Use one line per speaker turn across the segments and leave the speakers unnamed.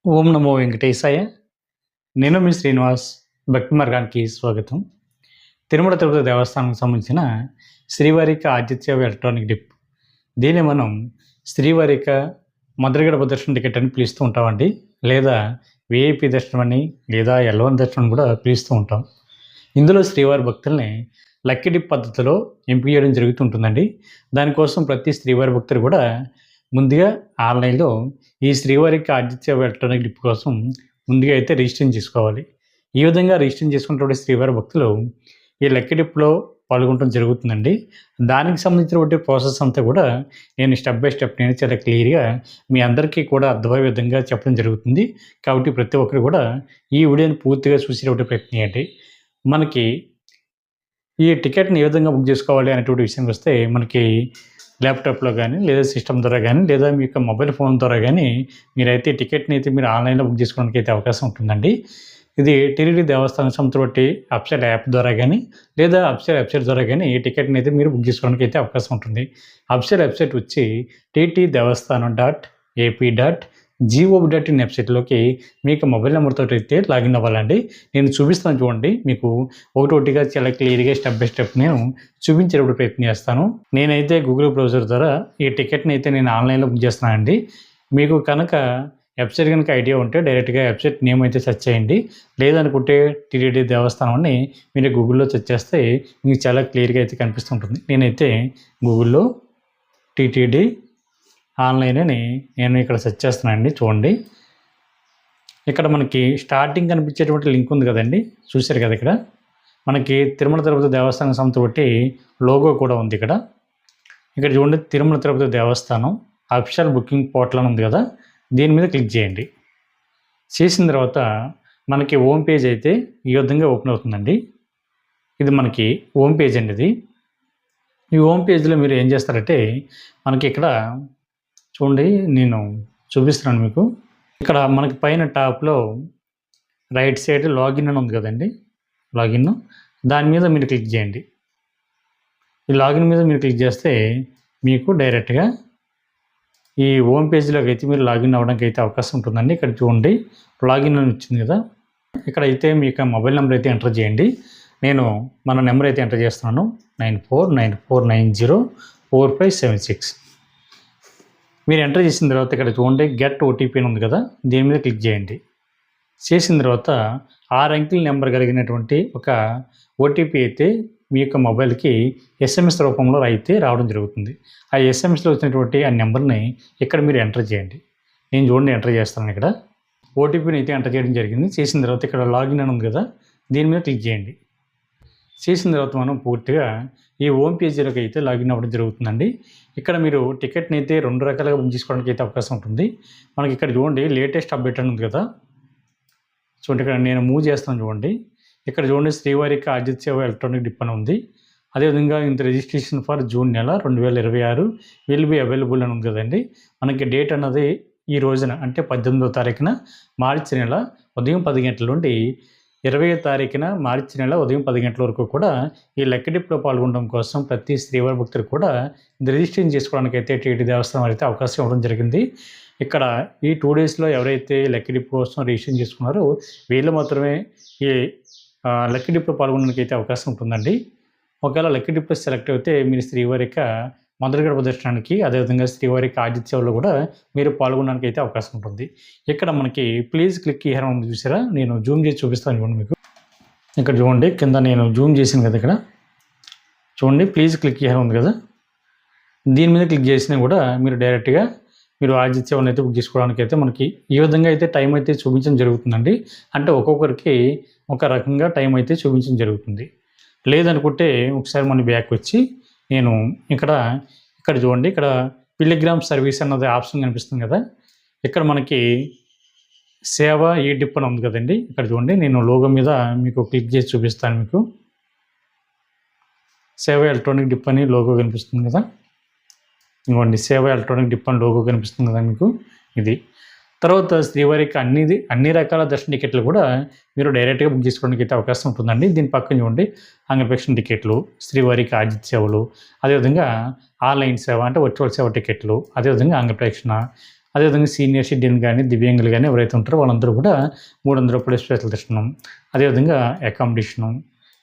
ఓం నమో వెంకటేశాయ. నేను మీ శ్రీనివాస్. భక్తి మార్గానికి స్వాగతం. తిరుమల తిరుపతి దేవస్థానానికి సంబంధించిన శ్రీవారిక ఆతిథ్య ఎలక్ట్రానిక్ డిప్. దీన్ని మనం శ్రీవారిక మొదటి గడప దర్శనం టికెట్ అని పిలుస్తూ ఉంటామండి. లేదా వీఐపీ దర్శనం అని, లేదా ఎల్1 దర్శనం కూడా పిలుస్తూ ఉంటాం. ఇందులో శ్రీవారి భక్తుల్ని లక్కీ డిప్ పద్ధతిలో ఎంపిక చేయడం జరుగుతుంటుందండి. దానికోసం ప్రతి శ్రీవారి భక్తులు కూడా ముందుగా ఆన్లైన్లో ఈ శ్రీవారికి ఆతిథ్య ఎలక్ట్రానిక్ డిప్ కోసం ముందుగా అయితే రిజిస్ట్రేషన్ చేసుకోవాలి. ఈ విధంగా రిజిస్ట్రేషన్ చేసుకున్నటువంటి శ్రీవారి భక్తులు ఈ లక్కీ డిప్లో పాల్గొనడం జరుగుతుందండి. దానికి సంబంధించినటువంటి ప్రాసెస్ అంతా కూడా నేను స్టెప్ బై స్టెప్ నేను చాలా క్లియర్గా మీ అందరికీ కూడా అర్థమయ్యే విధంగా చెప్పడం జరుగుతుంది. కాబట్టి ప్రతి ఒక్కరు కూడా ఈ వీడియోని పూర్తిగా చూసేటువంటి ప్రయత్నం చేయండి. మనకి ఈ టికెట్ని ఏ విధంగా బుక్ చేసుకోవాలి అనేటువంటి విషయానికి వస్తే, మనకి ల్యాప్టాప్లో కానీ, లేదా సిస్టమ్ ద్వారా కానీ, లేదా మీ యొక్క మొబైల్ ఫోన్ ద్వారా కానీ మీరైతే టికెట్ని అయితే మీరు ఆన్లైన్లో బుక్ చేసుకోవడానికి అయితే అవకాశం ఉంటుందండి. ఇది టీటీడీ దేవస్థానం సంస్థ బట్టి అఫిషియల్ యాప్ ద్వారా కానీ, లేదా అఫిషియల్ వెబ్సైట్ ద్వారా కానీ ఈ టికెట్ని అయితే మీరు బుక్ చేసుకోవడానికి అయితే అవకాశం ఉంటుంది. అఫిషియల్ వెబ్సైట్ వచ్చి ttdevaస్థానం.ap.gov.in వెబ్సైట్లోకి మీకు మొబైల్ నెంబర్తో అయితే లాగిన్ అవ్వాలండి. నేను చూపిస్తాను చూడండి. మీకు ఒకటొకటిగా చాలా క్లియర్గా స్టెప్ బై స్టెప్ నేను చూపించేటప్పుడు ప్రయత్నం చేస్తాను. నేనైతే గూగుల్ బ్రౌజర్ ద్వారా ఈ టికెట్ని అయితే నేను ఆన్లైన్లో బుక్ చేస్తున్నానండి. మీకు కనుక వెబ్సైట్ కనుక ఐడియా ఉంటే డైరెక్ట్గా వెబ్సైట్ నేమ్ అయితే సెర్చ్ చేయండి. లేదనుకుంటే టీటీడీ దేవస్థానం అని మీరు గూగుల్లో సెర్చ్ చేస్తే మీకు చాలా క్లియర్గా అయితే కనిపిస్తుంటుంది. నేనైతే గూగుల్లో టీటీడీ ఆన్లైన్ అని నేను ఇక్కడ సెర్చ్ చేస్తున్నానండి. చూడండి, ఇక్కడ మనకి స్టార్టింగ్ కనిపించేటువంటి లింక్ ఉంది కదండి, చూశారు కదా. ఇక్కడ మనకి తిరుమల తిరుపతి దేవస్థానం సంస్థ బట్టి లోగో కూడా ఉంది. ఇక్కడ చూడండి, తిరుమల తిరుపతి దేవస్థానం అఫిషియల్ బుకింగ్ పోర్టల్ అని ఉంది కదా, దీని మీద క్లిక్ చేయండి. చేసిన తర్వాత మనకి హోమ్ పేజ్ అయితే ఈ విధంగా ఓపెన్ అవుతుందండి. ఇది మనకి హోమ్ పేజ్ అండి. ఇది ఈ హోమ్ పేజ్లో మీరు ఏం చేస్తారంటే, మనకి ఇక్కడ చూడండి, నేను చూపిస్తున్నాను మీకు. ఇక్కడ మనకి పైన టాప్లో రైట్ సైడ్ లాగిన్ అని ఉంది కదండి, లాగిన్, దాని మీద మీరు క్లిక్ చేయండి. ఈ లాగిన్ మీద మీరు క్లిక్ చేస్తే మీకు డైరెక్ట్గా ఈ హోమ్ పేజ్లోకి అయితే మీరు లాగిన్ అవ్వడానికి అయితే అవకాశం ఉంటుందండి. ఇక్కడ చూడండి, లాగిన్ అని వచ్చింది కదా, ఇక్కడ అయితే మీకు మొబైల్ నెంబర్ అయితే ఎంటర్ చేయండి. నేను మన నెంబర్ అయితే ఎంటర్ చేస్తున్నాను, 9494904576. మీరు ఎంటర్ చేసిన తర్వాత ఇక్కడ చూడండి, గెట్ ఓటీపీ అని ఉంది కదా, దీని మీద క్లిక్ చేయండి. చేసిన తర్వాత 6 అంకెల నెంబర్ కలిగినటువంటి ఒక ఓటీపీ అయితే మీ యొక్క మొబైల్కి ఎస్ఎంఎస్ రూపంలో అయితే రావడం జరుగుతుంది. ఆ ఎస్ఎంఎస్లో వచ్చినటువంటి ఆ నెంబర్ని ఇక్కడ మీరు ఎంటర్ చేయండి. నేను చూడండి ఎంటర్ చేస్తాను. ఇక్కడ ఓటీపీని అయితే ఎంటర్ చేయడం జరిగింది. చేసిన తర్వాత ఇక్కడ లాగిన్ అని ఉంది కదా, దీని మీద క్లిక్ చేయండి. చేసిన తర్వాత మనం పూర్తిగా ఈ హోమ్ పేజీలోకి అయితే లాగిన్ అవ్వడం జరుగుతుందండి. ఇక్కడ మీరు టికెట్ని అయితే 2 రకాలుగా బుక్ చేసుకోవడానికి అయితే అవకాశం ఉంటుంది. మనకి ఇక్కడ చూడండి, లేటెస్ట్ అప్డేట్ అని ఉంది కదా, చూడండి ఇక్కడ నేను మూవ్ చేస్తాను చూడండి. ఇక్కడ చూడండి, శ్రీవారిక ఆతిథ్య ఎలక్ట్రానిక్ డిప్ అని ఉంది. అదేవిధంగా ఇంత రిజిస్ట్రేషన్ ఫర్ జూన్ నెల 2026 విల్ బి అవైలబుల్ అని ఉంది కదండి. మనకి డేట్ అన్నది ఈ రోజున అంటే 18వ తారీఖున మార్చి నెల ఉదయం 10 గంటల నుండి 20వ తారీఖున మార్చి నెల ఉదయం 10 గంటల వరకు కూడా ఈ లక్కీ డిప్లో పాల్గొనడం కోసం ప్రతి శ్రీవారి భక్తులు కూడా రిజిస్ట్రేషన్ చేసుకోవడానికి అయితే టీటీడీ దేవస్థానం అయితే అవకాశం ఇవ్వడం జరిగింది. ఇక్కడ ఈ 2 డేస్లో ఎవరైతే లక్కీ డిప్ కోసం రిజిస్ట్రేషన్ చేసుకున్నారో వీళ్ళు మాత్రమే ఈ లక్కీ డిప్లో పాల్గొనడానికి అయితే అవకాశం ఉంటుందండి. ఒకవేళ లక్కీ డిప్లో సెలెక్ట్ అయితే మీరు శ్రీవారిక మొదటి గడప దర్శనానికి, అదేవిధంగా శ్రీవారిక ఆతిథ్యంలో కూడా మీరు పాల్గొనడానికి అయితే అవకాశం ఉంటుంది. ఇక్కడ మనకి ప్లీజ్ క్లిక్ హియర్ ఉంది చూసారా, నేను జూమ్ చేసి చూపిస్తాను చూడండి మీకు. ఇక్కడ చూడండి, కింద నేను జూమ్ చేసాను కదా, ఇక్కడ చూడండి ప్లీజ్ క్లిక్ హియర్ ఉంది కదా, దీని మీద క్లిక్ చేసినా కూడా మీరు డైరెక్ట్గా మీరు ఆతిథ్యాన్ని అయితే బుక్ చేసుకోవడానికి అయితే మనకి ఈ విధంగా అయితే టైం అయితే చూపించడం జరుగుతుందండి. అంటే ఒక్కొక్కరికి ఒక రకంగా టైం అయితే చూపించడం జరుగుతుంది. లేదనుకుంటే ఒకసారి మన బ్యాక్ వచ్చి నేను ఇక్కడ చూడండి, ఇక్కడ పిలిగ్రామ్ సర్వీస్ అన్నది ఆప్షన్ కనిపిస్తుంది కదా, ఇక్కడ మనకి సేవ ఈ డిప్ అని ఉంది కదండి. ఇక్కడ చూడండి, నేను లోగో మీద మీకు క్లిక్ చేసి చూపిస్తాను. మీకు సేవ ఎలక్ట్రానిక్ డిప్ అని లోగో కనిపిస్తుంది కదా, ఇవ్వండి సేవ ఎలక్ట్రానిక్ డిప్ అని లోగో కనిపిస్తుంది కదా మీకు. ఇది తర్వాత శ్రీవారికి అన్ని రకాల దర్శన టికెట్లు కూడా మీరు డైరెక్ట్గా బుక్ చేసుకోవడానికి అయితే అవకాశం ఉంటుందండి. దీని పక్కన చూడండి, అంగప్రదక్షిణ టికెట్లు, శ్రీవారికి ఆతిథ్య సేవలు, అదేవిధంగా ఆన్లైన్ సేవ అంటే వర్చువల్ సేవ టికెట్లు, అదేవిధంగా అంగప్రదక్షిణ, అదేవిధంగా సీనియర్ సిటిజన్ కానీ, దివ్యాంగులు కానీ ఎవరైతే ఉంటారో వాళ్ళందరూ కూడా రూ. 300 స్పెషల్ దర్శనం, అదేవిధంగా అకామిడేషను,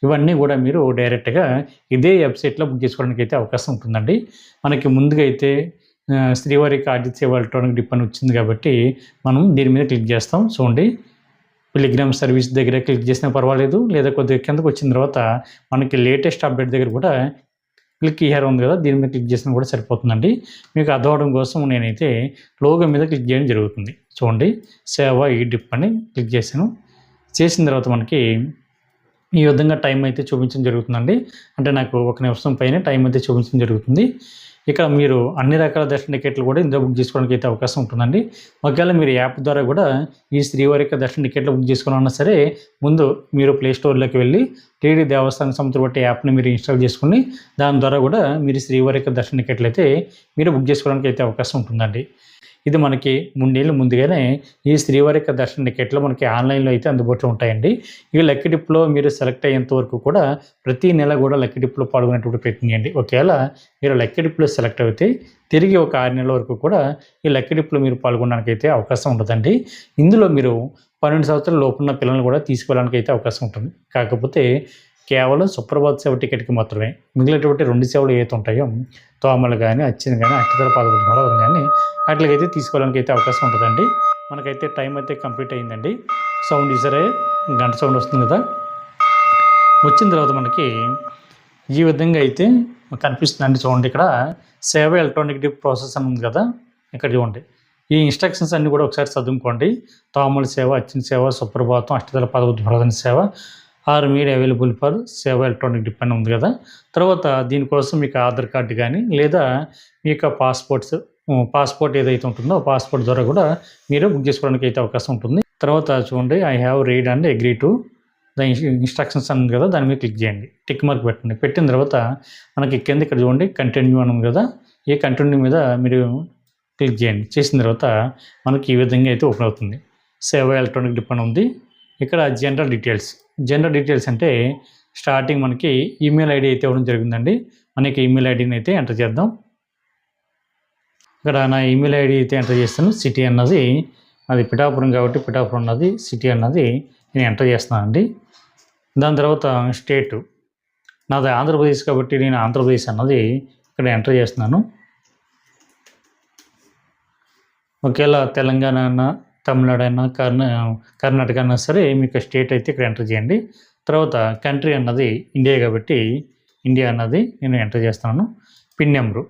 ఇవన్నీ కూడా మీరు డైరెక్ట్‌గా ఇదే వెబ్‌సైట్‌లో బుక్ చేసుకోవడానికి అయితే అవకాశం ఉంటుందండి. మనకి ముందుగా అయితే శ్రీవారికి ఆర్జిత సేవ ఎలక్ట్రానిక్ డిప్ అని వచ్చింది కాబట్టి మనం దీని మీద క్లిక్ చేస్తాం. చూడండి, పిలిగ్రామ్ సర్వీస్ దగ్గర క్లిక్ చేసినా పర్వాలేదు, లేదా కొద్దిగా కిందకు వచ్చిన తర్వాత మనకి లేటెస్ట్ అప్డేట్ దగ్గర కూడా క్లిక్ హియర్ ఉంది కదా, దీని మీద క్లిక్ చేసినా కూడా సరిపోతుందండి. మీకు అర్థం అవడం కోసం నేనైతే లోగో మీద క్లిక్ చేయడం జరుగుతుంది. చూడండి, సేవ ఈ డిప్ అని క్లిక్ చేశాను. చేసిన తర్వాత మనకి ఈ విధంగా టైం అయితే చూపించడం జరుగుతుందండి. అంటే నాకు 1 నిమిషం పైనే టైం అయితే చూపించడం జరుగుతుంది. ఇక్కడ మీరు అన్ని రకాల దర్శన టికెట్లు కూడా ఇందులో బుక్ చేసుకోవడానికి అయితే అవకాశం ఉంటుందండి. ఒకవేళ మీరు యాప్ ద్వారా కూడా ఈ శ్రీవారి యొక్క దర్శన టికెట్లు బుక్ చేసుకోవాలన్నా సరే, ముందు మీరు ప్లే స్టోర్‌లోకి వెళ్ళి టీటీడీ దేవస్థానం సంస్థ బట్టి యాప్‌ని మీరు ఇన్‌స్టాల్ చేసుకొని దాని ద్వారా కూడా మీరు శ్రీవారి యొక్క దర్శన టికెట్లు అయితే మీరు బుక్ చేసుకోవడానికి అయితే అవకాశం ఉంటుందండి. ఇది మనకి 3 నెలలు ముందుగానే ఈ శ్రీవారి యొక్క దర్శన టికెట్లు మనకి ఆన్లైన్‌లో అయితే అందుబాటులో ఉంటాయండి. ఈ లక్కీ డిప్‌లో మీరు సెలెక్ట్ అయ్యేంత వరకు కూడా ప్రతి నెల కూడా లక్కీ డిప్‌లో పాల్గొనేటువంటి ప్రయత్నం చేయండి. ఒకవేళ మీరు లక్కీ డిప్‌లో సెలెక్ట్ అయితే తిరిగి ఒక 6 నెలల వరకు కూడా ఈ లక్కీ డిప్‌లో మీరు పాల్గొనడానికి అయితే అవకాశం ఉండదండి. ఇందులో మీరు 12 సంవత్సరాల లోపున్న పిల్లల్ని కూడా తీసుకెళ్ళడానికి అయితే అవకాశం ఉంటుంది. కాకపోతే కేవలం సుప్రభాత్ సేవ టికెట్‌కి మాత్రమే. మిగిలినటువంటి 2 సేవలు ఏవైతే ఉంటాయో, తోమలు కానీ, అర్చన కానీ, అష్టదళ పాదపద్మనాభం కానీ వాటికైతే తీసుకోవడానికి అయితే అవకాశం ఉంటుందండి. మనకైతే టైం అయితే కంప్లీట్ అయిందండి. సౌండ్ చూసారా, గంట సౌండ్ వస్తుంది కదా. వచ్చిన తర్వాత మనకి ఈ విధంగా అయితే కనిపిస్తుందండి. చూడండి, ఇక్కడ సేవ ఎలక్ట్రానిక్ డిప్ ప్రాసెస్ అని ఉంది కదా, ఇక్కడ చూడండి. ఈ ఇన్స్ట్రక్షన్స్ అన్నీ కూడా ఒకసారి చదువుకోండి. తోమల సేవ, అర్చన సేవ, సుప్రభాతం, అష్టదళ పాదపద్మనాభం సేవ ఆర్ మీడ్ అవైలబుల్ ఫర్ సేవ ఎలక్ట్రానిక్ డిప్ అని ఉంది కదా. తర్వాత దీనికోసం మీకు ఆధార్ కార్డు కానీ, లేదా మీ యొక్క పాస్పోర్ట్ ఏదైతే ఉంటుందో పాస్పోర్ట్ ద్వారా కూడా మీరు బుక్ చేసుకోవడానికి అయితే అవకాశం ఉంటుంది. తర్వాత చూడండి, I have read and agree to the instructions అని ఉంది కదా, దాని మీద క్లిక్ చేయండి. టిక్ మార్క్ పెట్టండి. పెట్టిన తర్వాత మనకి కింద ఇక్కడ చూడండి కంటిన్యూ అని ఉంది కదా, ఈ కంటిన్యూ మీద మీరు క్లిక్ చేయండి. చేసిన తర్వాత మనకి ఈ విధంగా అయితే ఓపెన్ అవుతుంది. సేవ ఎలక్ట్రానిక్ డిప్ అని ఉంది. ఇక్కడ జనరల్ డీటెయిల్స్ అంటే స్టార్టింగ్ మనకి ఈమెయిల్ ఐడి అయితే ఇవ్వడం జరిగిందండి. మనకి ఈమెయిల్ ఐడిని అయితే ఎంటర్ చేద్దాం. ఇక్కడ నా ఈమెయిల్ ఐడి అయితే ఎంటర్ చేస్తాను. సిటీ అన్నది అది పిఠాపురం కాబట్టి పిఠాపురం అన్నది, సిటీ అన్నది నేను ఎంటర్ చేస్తున్నానండి. దాని తర్వాత స్టేటు నాది ఆంధ్రప్రదేశ్ కాబట్టి నేను ఆంధ్రప్రదేశ్ అన్నది ఇక్కడ ఎంటర్ చేస్తున్నాను. ఒకవేళ తెలంగాణ అన్నా, తమిళనాడు అయినా, కర్ణాటక అయినా సరే మీకు స్టేట్ అయితే ఇక్కడ ఎంటర్ చేయండి. తర్వాత కంట్రీ అన్నది ఇండియా కాబట్టి ఇండియా అన్నది నేను ఎంటర్ చేస్తున్నాను. పిన్ నెంబరు,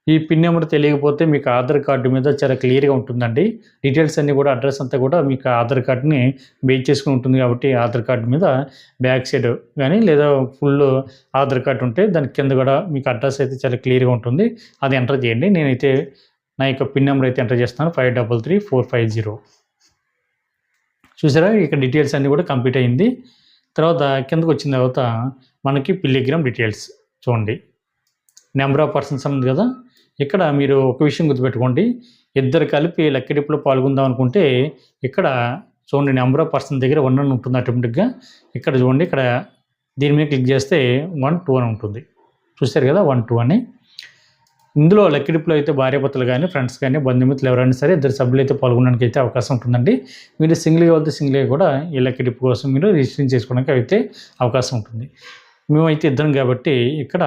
ఈ పిన్ నెంబర్ తెలియకపోతే మీకు ఆధార్ కార్డు మీద చాలా క్లియర్గా ఉంటుందండి. డీటెయిల్స్ అన్నీ కూడా, అడ్రస్ అంతా కూడా మీకు ఆధార్ కార్డుని బేస్ చేసుకుని ఉంటుంది కాబట్టి ఆధార్ కార్డు మీద బ్యాక్ సైడ్ కానీ, లేదా ఫుల్ ఆధార్ కార్డు ఉంటే దాని కింద కూడా మీకు అడ్రస్ అయితే చాలా క్లియర్గా ఉంటుంది. అది ఎంటర్ చేయండి. నేనైతే నా యొక్క పిన్ నెంబర్ అయితే ఎంటర్ చేస్తాను, 533450. చూసారా, ఇక్కడ డీటెయిల్స్ అన్నీ కూడా కంప్లీట్ అయింది. తర్వాత కిందకు వచ్చిన తర్వాత మనకి పిలిగ్రామ్ డీటెయిల్స్ చూడండి, నెంబర్ ఆఫ్ పర్సన్స్ ఉంది కదా. ఇక్కడ మీరు ఒక విషయం గుర్తుపెట్టుకోండి, ఇద్దరు కలిపి లక్కీ డిప్లో పాల్గొందాం అనుకుంటే ఇక్కడ చూడండి నెంబర్ ఆఫ్ పర్సన్ దగ్గర 1 అని ఉంటుంది ఆటోమేటిక్గా. ఇక్కడ చూడండి, ఇక్కడ దీని మీద క్లిక్ చేస్తే 1, 2 అని ఉంటుంది. చూస్తారు కదా, 1, 2 అని. ఇందులో లక్కీ డిప్లో అయితే భార్యాభర్తలు కానీ, ఫ్రెండ్స్ కానీ, బంధుమిత్రులు ఎవరైనా సరే ఇద్దరు సభ్యులు అయితే పాల్గొనడానికి అయితే అవకాశం ఉంటుందండి. మీరు సింగిల్గా వెళ్తే సింగిల్గా కూడా ఈ లక్కీ డిప్ కోసం మీరు రిజిస్ట్రేషన్ చేసుకోవడానికి అయితే అవకాశం ఉంటుంది. మేమైతే ఇద్దరం కాబట్టి ఇక్కడ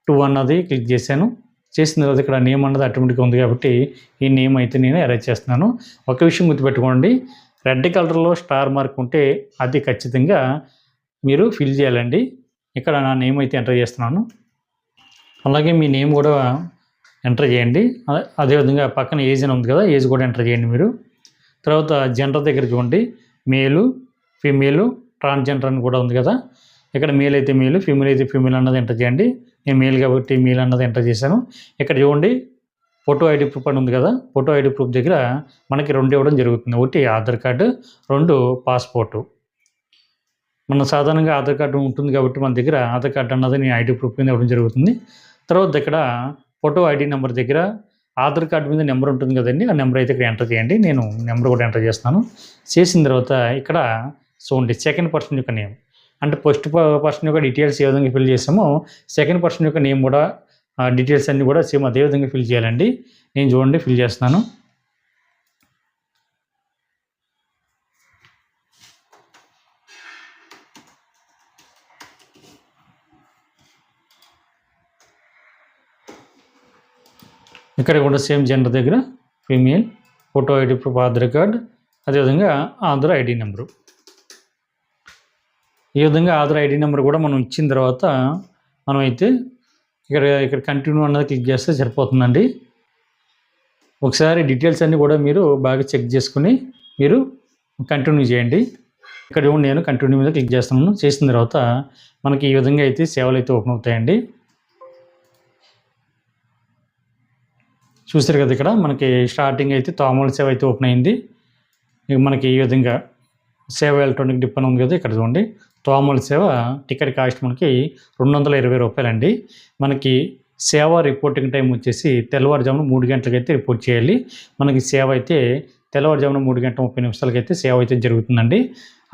2 అన్నది క్లిక్ చేశాను. చేసిన తర్వాత ఇక్కడ నేమ్ అన్నది ఆటోమేటిక్గా ఉంది కాబట్టి ఈ నేమ్ అయితే నేను అరేంజ్ చేస్తున్నాను. ఒక విషయం గుర్తుపెట్టుకోండి, రెడ్ కలర్లో స్టార్ మార్క్ ఉంటే అది ఖచ్చితంగా మీరు ఫిల్ చేయాలండి. ఇక్కడ నా నేమ్ అయితే ఎంటర్ చేస్తున్నాను. అలాగే మీ నేమ్ కూడా ఎంటర్ చేయండి. అదేవిధంగా పక్కన ఏజ్ అని ఉంది కదా, ఏజ్ కూడా ఎంటర్ చేయండి మీరు. తర్వాత జెండర్ దగ్గర చూడండి, మేలు, ఫీమేలు, ట్రాన్స్జెండర్ అని కూడా ఉంది కదా. ఇక్కడ మేల్ అయితే మేలు, ఫీమేల్ అయితే ఫీమేల్ అన్నది ఎంటర్ చేయండి. నేను మేల్ కాబట్టి మేల్ అన్నది ఎంటర్ చేశాను. ఇక్కడ చూడండి ఫోటో ఐడి ప్రూఫ్ అని ఉంది కదా, ఫోటో ఐడి ప్రూఫ్ దగ్గర మనకి 2 ఇవ్వడం జరుగుతుంది. ఒకటి ఆధార్ కార్డు, 2 పాస్పోర్టు. మన సాధారణంగా ఆధార్ కార్డు ఉంటుంది కాబట్టి మన దగ్గర ఆధార్ కార్డు అన్నది నేను ఐడి ప్రూఫ్ కింద ఇవ్వడం జరుగుతుంది. తర్వాత ఇక్కడ ఫోటో ఐడి నెంబర్ దగ్గర ఆధార్ కార్డు మీద నెంబర్ ఉంటుంది కదండి, ఆ నెంబర్ అయితే ఇక్కడ ఎంటర్ చేయండి. నేను నెంబర్ కూడా ఎంటర్ చేస్తాను. చేసిన తర్వాత ఇక్కడ చూడండి సెకండ్ పర్సన్ యొక్క నేమ్, అంటే ఫస్ట్ పర్సన్ యొక్క డీటెయిల్స్ ఏ విధంగా ఫిల్ చేసామో సెకండ్ పర్సన్ యొక్క నేమ్ కూడా డీటెయిల్స్ అన్నీ కూడా సేమ్ అదే విధంగా ఫిల్ చేయాలండి. నేను చూడండి ఫిల్ చేస్తున్నాను. ఇక్కడ కూడా సేమ్ జెండర్ దగ్గర female, photo ID proof, Aadhaar card, అదేవిధంగా ఆధార్ ఐడి నెంబరు. ఈ విధంగా ఆధార్ ఐడి నెంబర్ కూడా మనం ఇచ్చిన తర్వాత మనమైతే ఇక్కడ కంటిన్యూ అన్నది క్లిక్ చేస్తే సరిపోతుందండి. ఒకసారి డీటెయిల్స్ అన్నీ కూడా మీరు బాగా చెక్ చేసుకుని మీరు కంటిన్యూ చేయండి. ఇక్కడ నేను కంటిన్యూ మీద క్లిక్ చేస్తున్నాను. చేసిన తర్వాత మనకి ఈ విధంగా అయితే సేవలు అయితే ఓపెన్ అవుతాయండి. చూసారు కదా, ఇక్కడ మనకి స్టార్టింగ్ అయితే తోమల సేవ అయితే ఓపెన్ అయింది. మనకి ఈ విధంగా సేవ ఎలక్ట్రానిక్ డిప్ అని ఉంది కదా, ఇక్కడ చూడండి తోమల సేవ టికెట్ కాస్ట్ మనకి 220 రూపాయలండి. మనకి సేవ రిపోర్టింగ్ టైం వచ్చేసి తెల్లవారుజామున 3 గంటలకైతే రిపోర్ట్ చేయాలి. మనకి సేవ అయితే తెల్లవారుజామున 3 గంటల 30 నిమిషాలకైతే సేవ అయితే జరుగుతుందండి.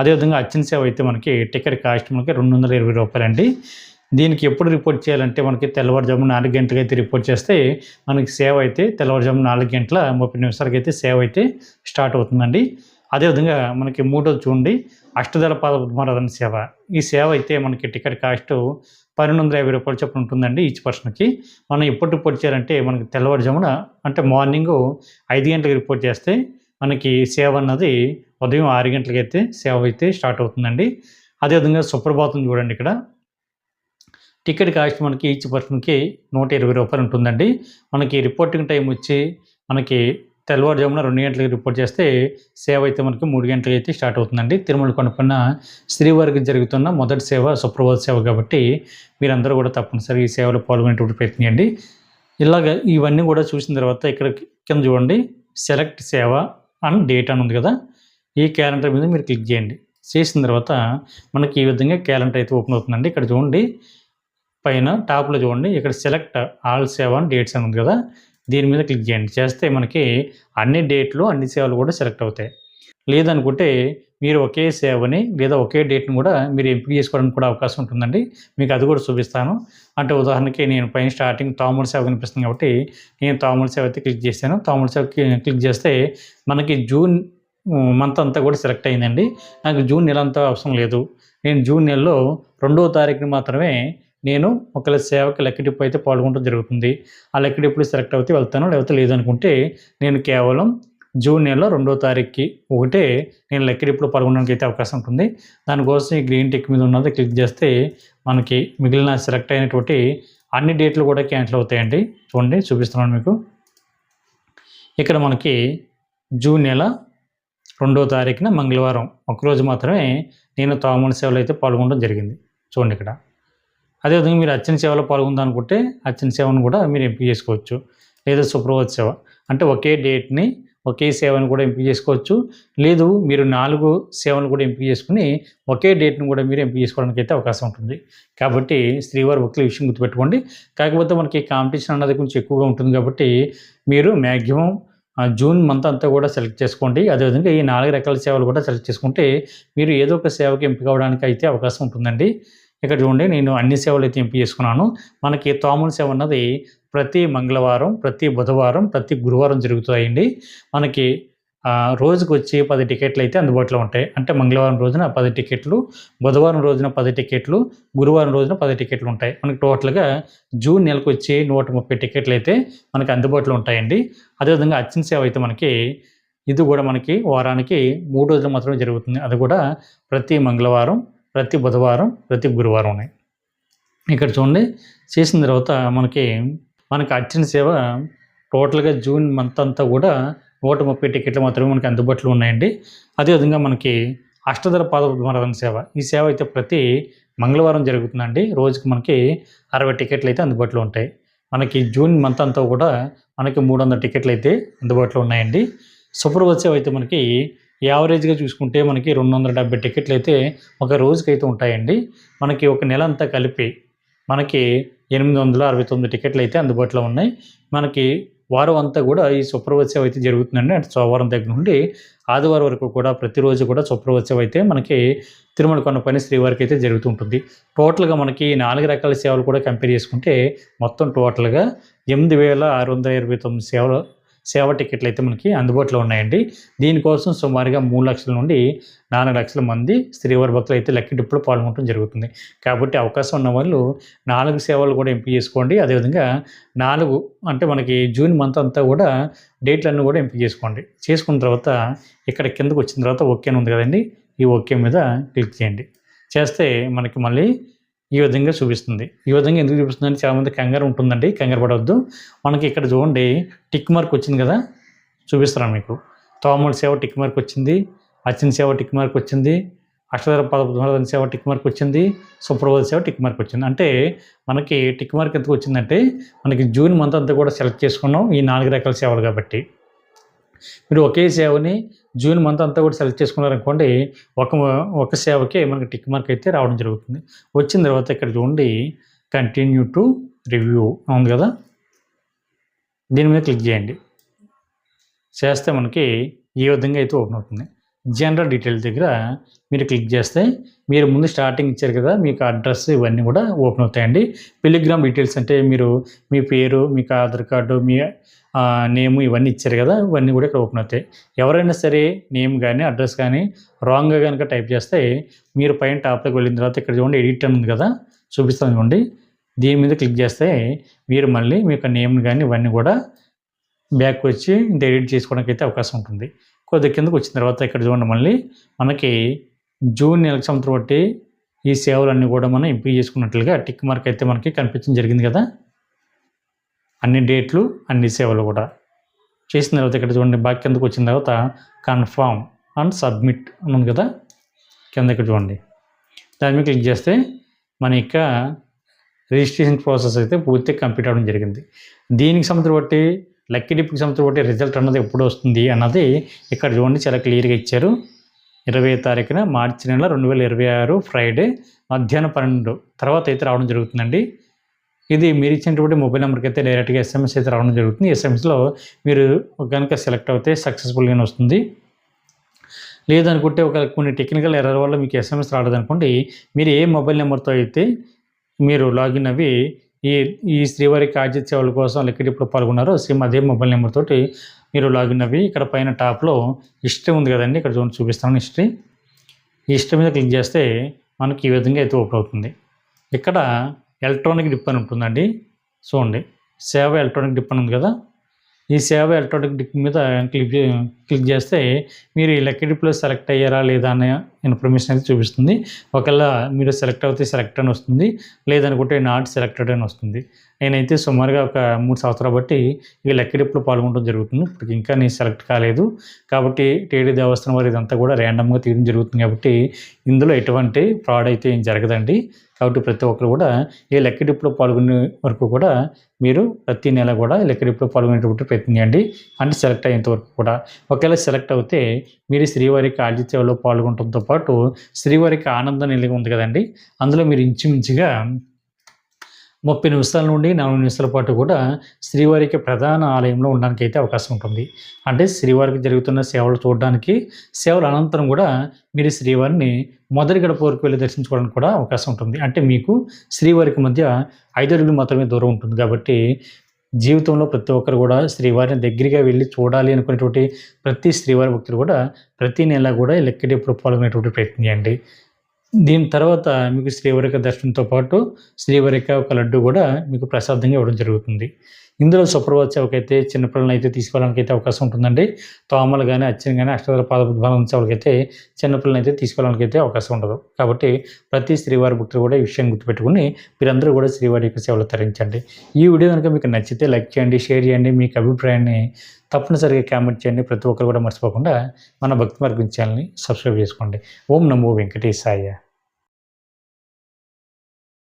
అదేవిధంగా అచ్చిన సేవ అయితే మనకి టికెట్ కాస్ట్ మనకి 220 రూపాయలండి. దీనికి ఎప్పుడు రిపోర్ట్ చేయాలంటే మనకి తెల్లవారుజామున 4 గంటలకైతే రిపోర్ట్ చేస్తే మనకి సేవ అయితే తెల్లవారుజామున 4 గంటల 30 నిమిషాలకైతే సేవ అయితే స్టార్ట్ అవుతుందండి. అదేవిధంగా మనకి మూడోది చూడండి, అష్టదళ పద్మారాధన సేవ. ఈ సేవ అయితే మనకి టికెట్ కాస్ట్ 1250 రూపాయలు చొప్పున ఉంటుందండి ఈచ్ పర్సన్కి. మనం ఎప్పుడు రిపోర్ట్ చేయాలంటే మనకి తెల్లవారుజామున అంటే మార్నింగ్ 5 గంటలకు రిపోర్ట్ చేస్తే మనకి సేవ అన్నది ఉదయం 6 గంటలకైతే సేవ అయితే స్టార్ట్ అవుతుందండి. అదేవిధంగా సుప్రభాతం చూడండి, ఇక్కడ టికెట్ కాస్ట్ మనకి ఈచ్ పర్సన్కి 120 రూపాయలు ఉంటుందండి. మనకి రిపోర్టింగ్ టైం వచ్చి మనకి తెల్లవారుజామున 2 గంటలకి రిపోర్ట్ చేస్తే సేవ అయితే మనకి 3 గంటలకి అయితే స్టార్ట్ అవుతుందండి. తిరుమల కొండపైన శ్రీవారికి జరుగుతున్న మొదటి సేవ సుప్రభాత సేవ కాబట్టి మీరందరూ కూడా తప్పనిసరిగా ఈ సేవలో పాల్గొనేటువంటి ప్రయత్నం చేయండి. ఇలాగ ఇవన్నీ కూడా చూసిన తర్వాత ఇక్కడ కింద చూడండి సెలెక్ట్ సేవ అండ్ డేట్ అని ఉంది కదా, ఈ క్యాలెండర్ మీద మీరు క్లిక్ చేయండి. చేసిన తర్వాత మనకి ఈ విధంగా క్యాలెండర్ అయితే ఓపెన్ అవుతుందండి. ఇక్కడ చూడండి పైన టాప్లో చూడండి, ఇక్కడ సెలెక్ట్ ఆల్ సేవ అండ్ డేట్స్ అని ఉంది కదా, దీని మీద క్లిక్ చేయండి. చేస్తే మనకి అన్ని డేట్లు అన్ని సేవలు కూడా సెలెక్ట్ అవుతాయి. లేదనుకుంటే మీరు ఒకే సేవని లేదా ఒకే డేట్ని కూడా మీరు ఎంపిక చేసుకోవడానికి కూడా అవకాశం ఉంటుందండి. మీకు అది కూడా చూపిస్తాను. అంటే ఉదాహరణకి నేను పైన స్టార్టింగ్ తాముల సేవ కనిపిస్తుంది కాబట్టి నేను తాముల సేవ అయితే క్లిక్ చేశాను. తాముల సేవ క్లిక్ చేస్తే మనకి జూన్ మంత్ అంతా కూడా సెలెక్ట్ అయిందండి. నాకు జూన్ నెల అంతా అవసరం లేదు. నేను జూన్ నెలలో 2వ తారీఖుని మాత్రమే నేను ఒకవేళ సేవకి లక్కీ డిప్ అయితే పాల్గొనడం జరుగుతుంది. ఆ లక్కీ డిప్లో సెలెక్ట్ అవుతే వెళ్తాను, లేకపోతే లేదనుకుంటే నేను కేవలం జూన్ నెలలో 2వ తారీఖుకి ఒకటే నేను లక్కీ డిప్లో పాల్గొనడానికి అయితే అవకాశం ఉంటుంది. దానికోసం ఈ గ్రీన్ టిక్ మీద ఉన్నది క్లిక్ చేస్తే మనకి మిగిలిన సెలెక్ట్ అయినటువంటి అన్ని డేట్లు కూడా క్యాన్సిల్ అవుతాయండి. చూడండి చూపిస్తున్నాను మీకు. ఇక్కడ మనకి జూన్ నెల 2వ తారీఖున మంగళవారం ఒకరోజు మాత్రమే నేను తాముల సేవలో అయితే పాల్గొనడం జరిగింది. చూడండి ఇక్కడ. అదేవిధంగా మీరు అర్చన సేవలో పాల్గొందామనుకుంటే అర్చన సేవను కూడా మీరు ఎంపిక చేసుకోవచ్చు. లేదా సుప్రభాత సేవ అంటే ఒకే డేట్ని ఒకే సేవను కూడా ఎంపిక చేసుకోవచ్చు. లేదు మీరు 4 సేవలు కూడా ఎంపిక చేసుకుని ఒకే డేట్ను కూడా మీరు ఎంపిక చేసుకోవడానికి అయితే అవకాశం ఉంటుంది. కాబట్టి శ్రీవారి భక్తుల విషయం గుర్తుపెట్టుకోండి. కాకపోతే మనకి కాంపిటీషన్ అన్నది కొంచెం ఎక్కువగా ఉంటుంది కాబట్టి మీరు మ్యాక్సిమం జూన్ మంత్ అంతా కూడా సెలెక్ట్ చేసుకోండి. అదేవిధంగా ఈ 4 రకాల సేవలు కూడా సెలెక్ట్ చేసుకుంటే మీరు ఏదో ఒక సేవకి ఎంపిక అవ్వడానికి అయితే అవకాశం ఉంటుందండి. ఇక్కడ చూడండి నేను అన్ని సేవలు అయితే ఎంపిక చేసుకున్నాను. మనకి తోముల సేవ అన్నది ప్రతి మంగళవారం, ప్రతి బుధవారం, ప్రతి గురువారం జరుగుతాయండి. మనకి రోజుకు వచ్చి 10 టికెట్లు అయితే అందుబాటులో ఉంటాయి. అంటే మంగళవారం రోజున 10 టికెట్లు, బుధవారం రోజున 10 టికెట్లు, గురువారం రోజున 10 టికెట్లు ఉంటాయి. మనకి టోటల్గా జూన్ నెలకు వచ్చి 130 టికెట్లు అయితే మనకి అందుబాటులో ఉంటాయండి. అదేవిధంగా అర్చన సేవ అయితే మనకి ఇది కూడా మనకి వారానికి 3 రోజులు మాత్రమే జరుగుతుంది. అది కూడా ప్రతి మంగళవారం, ప్రతి బుధవారం, ప్రతి గురువారం ఉన్నాయి. ఇక్కడ చూడండి చేసిన తర్వాత మనకి అర్చన సేవ టోటల్గా జూన్ మంత్ అంతా కూడా 130 టికెట్లు మాత్రమే మనకి అందుబాటులో ఉన్నాయండి. అదేవిధంగా మనకి అష్టదళ పద్మారాధన సేవ, ఈ సేవ అయితే ప్రతి మంగళవారం జరుగుతుందండి. రోజుకి మనకి 60 టికెట్లు అయితే అందుబాటులో ఉంటాయి. మనకి జూన్ మంత్ అంతా కూడా మనకి 300 టికెట్లు అయితే అందుబాటులో ఉన్నాయండి. సుప్రభాత సేవ అయితే మనకి యావరేజ్గా చూసుకుంటే మనకి 270 టికెట్లు అయితే ఒక రోజుకైతే ఉంటాయండి. మనకి ఒక నెల అంతా కలిపి మనకి 869 టికెట్లు అయితే అందుబాటులో ఉన్నాయి. మనకి వారం అంతా కూడా ఈ సుప్రభాత సేవ అయితే జరుగుతుందండి. అంటే సోమవారం దగ్గర నుండి ఆదివారం వరకు కూడా ప్రతిరోజు కూడా సుప్రభాత సేవ అయితే మనకి తిరుమల కొండపైన శ్రీవారికి అయితే జరుగుతూ ఉంటుంది. టోటల్‌గా మనకి 4 రకాల సేవలు కూడా కంపేర్ చేసుకుంటే మొత్తం టోటల్‌గా 8,629 సేవ టికెట్లు అయితే మనకి అందుబాటులో ఉన్నాయండి. దీనికోసం సుమారుగా 3,00,000 నుండి 4,00,000 మంది శ్రీవారి భక్తులు అయితే లక్కీ డిప్‌లో పాల్గొనడం జరుగుతుంది. కాబట్టి అవకాశం ఉన్న వాళ్ళు 4 సేవలు కూడా ఎంపిక చేసుకోండి. అదేవిధంగా 4 అంటే మనకి జూన్ మంత్ అంతా కూడా డేట్లన్నీ కూడా ఎంపిక చేసుకోండి. చేసుకున్న తర్వాత ఇక్కడ కిందకు వచ్చిన తర్వాత ఓకే అని ఉంది కదండీ! ఈ ఓకే మీద క్లిక్ చేయండి. చేస్తే మనకి మళ్ళీ ఈ విధంగా చూపిస్తుంది. ఈ విధంగా ఎందుకు చూపిస్తుందంటే చాలామంది కంగారు ఉంటుందండి. కంగారు పడవద్దు. మనకి ఇక్కడ చూడండి టిక్ మార్క్ వచ్చింది కదా! చూపిస్తున్నాను మీకు. తోమల సేవ టిక్ మార్క్ వచ్చింది. అర్చన సేవ టిక్ మార్క్ వచ్చింది. అష్టోత్తర పద్మనాభ సేవ టిక్ మార్క్ వచ్చింది. సుప్రభాత సేవ టిక్ మార్క్ వచ్చింది. అంటే మనకి టిక్ మార్క్ ఎందుకు వచ్చిందంటే మనకి జూన్ మంత్ అంతా కూడా సెలెక్ట్ చేసుకున్నాం ఈ 4 రకాల సేవలు కాబట్టి. మీరు ఒకే సేవని జూన్ మంత్ అంతా కూడా సెలెక్ట్ చేసుకున్నారనుకోండి, ఒక సేవకే మనకి టిక్ మార్క్ అయితే రావడం జరుగుతుంది. వచ్చిన తర్వాత ఇక్కడ చూడండి కంటిన్యూ టు రివ్యూ ఉంది కదా! దీని మీద క్లిక్ చేయండి. చేస్తే మనకి ఈ విధంగా అయితే ఓపెన్ అవుతుంది. జనరల్ డీటెయిల్స్ దగ్గర మీరు క్లిక్ చేస్తే మీరు ముందు స్టార్టింగ్ ఇచ్చారు కదా, మీకు అడ్రస్ ఇవన్నీ కూడా ఓపెన్ అవుతాయండి. పిలిగ్రామ్ డీటెయిల్స్ అంటే మీరు మీ పేరు, మీకు ఆధార్ కార్డు, మీ నేము ఇవన్నీ ఇచ్చారు కదా, ఇవన్నీ కూడా ఇక్కడ ఓపెన్ అవుతాయి. ఎవరైనా సరే నేమ్ కానీ అడ్రస్ కానీ రాంగ్గా కనుక టైప్ చేస్తే మీరు పైన టాప్లోకి వెళ్ళిన తర్వాత ఇక్కడ చూడండి ఎడిట్ అని ఉంది కదా, చూపిస్తాను చూడండి. దీని మీద క్లిక్ చేస్తే మీరు మళ్ళీ మీ యొక్క నేమ్ని కానీ ఇవన్నీ కూడా బ్యాక్ వచ్చి ఇంత ఎడిట్ చేసుకోవడానికి అయితే అవకాశం ఉంటుంది. కొద్దిగా కిందకు వచ్చిన తర్వాత ఇక్కడ చూడండి మళ్ళీ మనకి జూన్ నెలకు సంవత్సరం బట్టి ఈ సేవలన్నీ కూడా మనం ఎంపిక చేసుకున్నట్లుగా టిక్ మార్క్ అయితే మనకి కనిపించడం జరిగింది కదా. అన్ని డేట్లు అన్ని సేవలు కూడా చేసిన తర్వాత ఇక్కడ చూడండి బాగా కిందకు వచ్చిన తర్వాత కన్ఫర్మ్ అండ్ సబ్మిట్ అని ఉంది కదా, కింద ఇక్కడ చూడండి. దాని మీద క్లిక్ చేస్తే మన యొక్క రిజిస్ట్రేషన్ ప్రాసెస్ అయితే పూర్తిగా కంప్లీట్ అవ్వడం జరిగింది. దీనికి సంవత్సరం బట్టి లక్కీ డిప్కి సంవత్సరం బట్టి రిజల్ట్ అన్నది ఎప్పుడు వస్తుంది అన్నది ఇక్కడ చూడండి చాలా క్లియర్గా ఇచ్చారు. 20వ తారీఖున మార్చి నెల 2026 ఫ్రైడే మధ్యాహ్నం 12 తర్వాత అయితే రావడం జరుగుతుందండి. ఇది మీరు ఇచ్చినటువంటి మొబైల్ నెంబర్కి అయితే డైరెక్ట్గా SMS అయితే రావడం జరుగుతుంది. SMSలో మీరు కనుక సెలెక్ట్ అవుతే సక్సెస్ఫుల్గానే వస్తుంది. లేదనుకుంటే కొన్ని టెక్నికల్ ఎర్రర్ వల్ల మీకు SMS రాలేదనుకోండి, మీరు ఏ మొబైల్ నెంబర్తో అయితే మీరు లాగిన్ అవి ఈ శ్రీవారి కార్జిత్ సేవల కోసం లక్కీ డిప్లో పాల్గొన్నారో సేమ్ అదే మొబైల్ నెంబర్ తోటి మీరు లాగిన్ అవి ఇక్కడ పైన టాప్లో హిస్టరీ ఉంది కదండి, ఇక్కడ చూడండి చూపిస్తాను హిస్టరీ. ఈ హిస్టరీ మీద క్లిక్ చేస్తే మనకి ఈ విధంగా అయితే ఓపెన్ అవుతుంది. ఇక్కడ ఎలక్ట్రానిక్ డిప్ అని ఉంటుందండి, చూడండి సేవ ఎలక్ట్రానిక్ డిప్ అని ఉంది కదా, ఈ సేవ ఎలక్ట్రానిక్ డిప్ మీద క్లిక్ చేస్తే మీరు ఈ లక్కీ డిప్లో సెలెక్ట్ అయ్యారా లేదా అనే ఇన్ఫర్మేషన్ అయితే చూపిస్తుంది. ఒకవేళ మీరు సెలెక్ట్ అవుతే సెలెక్ట్ అని వస్తుంది, లేదనుకుంటే నాట్ సెలెక్టెడ్ అని వస్తుంది. నేనైతే సుమారుగా ఒక 3 సంవత్సరాలు బట్టి ఈ లక్కీ డిప్లో పాల్గొనడం జరుగుతుంది. ఇప్పుడు ఇంకా నేను సెలెక్ట్ కాలేదు కాబట్టి టీటీడీ దేవస్థానం వారు ఇదంతా కూడా ర్యాండమ్గా తీయడం జరుగుతుంది. కాబట్టి ఇందులో ఎటువంటి ఫ్రాడ్ అయితే ఏం జరగదండి. కాబట్టి ప్రతి ఒక్కరు కూడా ఈ లక్కీ డిప్లో పాల్గొనే వరకు కూడా మీరు ప్రతి నెల కూడా లక్కీ డిప్లో పాల్గొనేటువంటి ప్రయత్నం చేయండి, అంటే సెలెక్ట్ అయ్యేంత వరకు కూడా. ఒకవేళ సెలెక్ట్ అవుతే మీరు శ్రీవారికి కార్జిత్ సేవలో పాల్గొనడంతో పాటు శ్రీవారికి ఆనంద నిలయం ఉంది కదండి, అందులో మీరు ఇంచుమించుగా 30 నిమిషాల నుండి 40 నిమిషాల పాటు కూడా శ్రీవారికి ప్రధాన ఆలయంలో ఉండడానికి అయితే అవకాశం ఉంటుంది. అంటే శ్రీవారికి జరుగుతున్న సేవలు చూడడానికి, సేవల అనంతరం కూడా మీరు శ్రీవారిని మొదటి గడప వరకు వెళ్ళి దర్శించుకోవడానికి కూడా అవకాశం ఉంటుంది. అంటే మీకు శ్రీవారికి మధ్య 5 అడుగులు మాత్రమే దూరం ఉంటుంది. కాబట్టి జీవితంలో ప్రతి ఒక్కరు కూడా శ్రీవారిని దగ్గరగా వెళ్ళి చూడాలి అనుకునేటువంటి ప్రతి శ్రీవారి భక్తులు కూడా ప్రతి నెల కూడా లక్కీ డిప్లో పాల్గొనేటువంటి ప్రయత్నం చేయండి. దీని తర్వాత మీకు శ్రీవారిక దర్శనంతో పాటు శ్రీవారిక ఒక లడ్డు కూడా మీకు ప్రసాదంగా ఇవ్వడం జరుగుతుంది. ఇందులో సుప్రభాత సేవకైతే చిన్నపిల్లలని అయితే తీసుకోవడానికి అయితే అవకాశం ఉంటుందండి. తోమలు కానీ అర్చన కానీ అష్టోత్తర పద్మనాభ సేవలకైతే చిన్నపిల్లలని అయితే తీసుకోవడానికి అయితే అవకాశం ఉండదు. కాబట్టి ప్రతి శ్రీవారి భక్తులు కూడా ఈ విషయం గుర్తుపెట్టుకుని మీరందరూ కూడా శ్రీవారి యొక్క సేవలు తరించండి. ఈ వీడియో కనుక మీకు నచ్చితే లైక్ చేయండి, షేర్ చేయండి, మీకు అభిప్రాయాన్ని తప్పనిసరిగా కామెంట్ చేయండి. ప్రతి ఒక్కరు కూడా మర్చిపోకుండా మన భక్తి మార్గం ఛానల్ని సబ్స్క్రైబ్ చేసుకోండి. ఓం నమో వెంకటేశాయ.